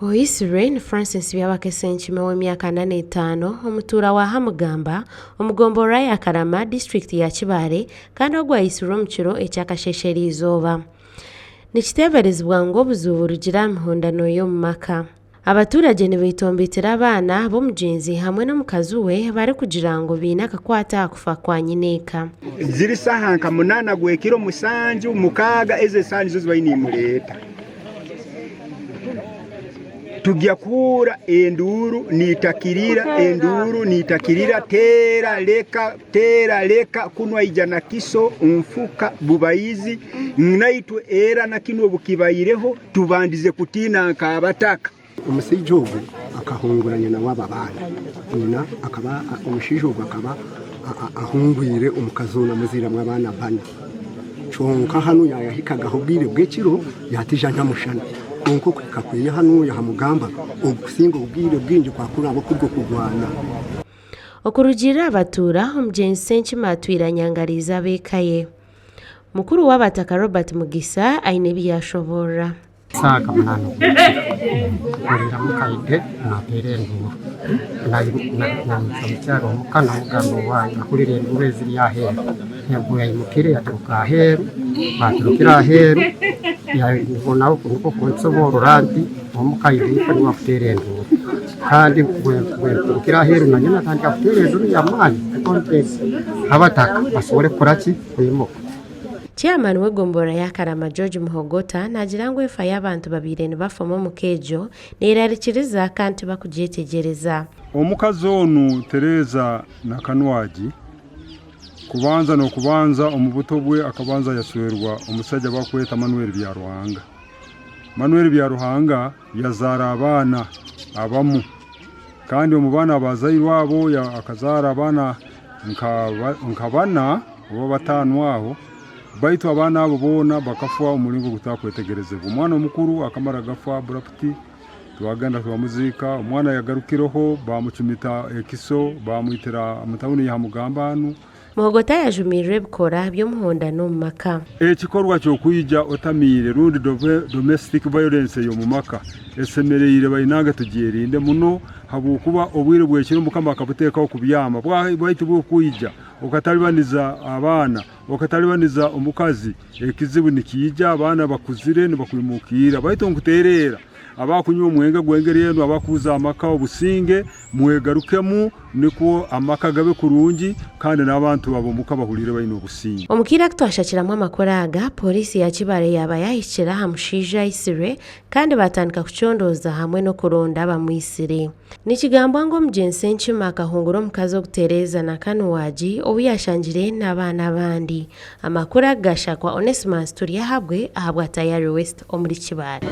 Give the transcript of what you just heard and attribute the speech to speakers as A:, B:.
A: Oisirain Francis Byabakessenchime w'emyaka 85 omutuura wa Hamugamba omugombora ya Karama district ya Kibale kandi ogwayisirwe mu kiro ekyakashesheriizooba nikiteeberezebwa ng'obuzuubu rugira emihondano y'omu maka. Abaturage nibeetombeetera abaana b'omugenzi hamwe n'omukazi we bari kugira ngu baine akakwata akufa kwa nyineeka.
B: Ziri saha nka 8 gw'ekiro 7 6 ezo esaaha zo zibainimuleeta tujja kuhura enduru nitakirira tera leka kunwa ijana kiso umfuka bubayizi naitwe era na kino bukibayireho tubandize kutina nkabataka.
C: Umusije ubu akahunguranya na waba bana nyina akaba umushije ubu akaba ahungwire umukazona muzira mwabana bane chonka hano yahikaga hobwire bwekiro yatija nyamushana konko kwikakwiye hano ya Hamugamba obusingo ubwire bwinje kwa kuri abo kubwo kugwana
A: okurugira abatura omugenzi Ssenchima atwira nyangariza bekaye. Mukuru w'abataka Robert Mugisa aine byashobora
D: saka manano kurira mukaide na perenduru na mutsamcyaro mukana mugambo wayo akurire ndure ziri yaheru yabuye mukire yatuka heru baturukira heru yabona uko konsoboro ranti omukaide ni waperenduru kandi kurukira heru na nyina kandi aperenduru yamani kontes abataka basore kuraki kuyimo.
A: Chairman w'egombora ya Karama George Muhogota nagira ngo efa y'abantu babiri nibafoma mukejo nerarikiriza kandi bakugyetegereza.
E: Omukazi onu Tereza na Kanwaji kubanza omubuto bwe akabanza yaswerwa omusajja bakweta Manuel Byaruhanga yazara abana abamu kandi omubana abazayirwa abo akazara abana nkabana oba batanu aho baitu abana abo bona bakafwa umulingo gutakwetegerezebwa. Umwana omukuru akamara gafwa burapti twaganda twamuzika umwana yagarukiroho bamucumita ekiso bamwitira amutawuni ya Hamugamba hanu.
A: Muhogota yajumirire bukora by'omuhondano mu maka.
E: Ekikorwa cyo kuyija otamire rundi domestic violence yo mu maka esemereire bayinaga tugierinde muno habukuba obwire bwekiro mukama akabuteka okubyama bwaitu bwo kuyija okatalibaniza abana okatalibaniza omukazi ekizibu nikija abana bakuzire nibakwimukira baitu nguterera abakunywa omwenga gwengeriyeno abakuza amaka obusinge mwegarukemu niko amaka gabe kurungi kandi n'abantu babo mukabahulire bayino obusinge.
A: Omukira kutwashakiramu amakoraga polisi ya Kibale yaba yahikira hamushija isire kandi batandika kuchondoza hamwe no kuronda abamwisire. Nikigambwa ngo omugenzi Ssenchima akahungura omukazi okutereza na Kanwaji obuyashangire n'abaana abandi. Amakora gashakwa Onesimus Turiyahabwe ahabwa Tayari West omuri Kibale.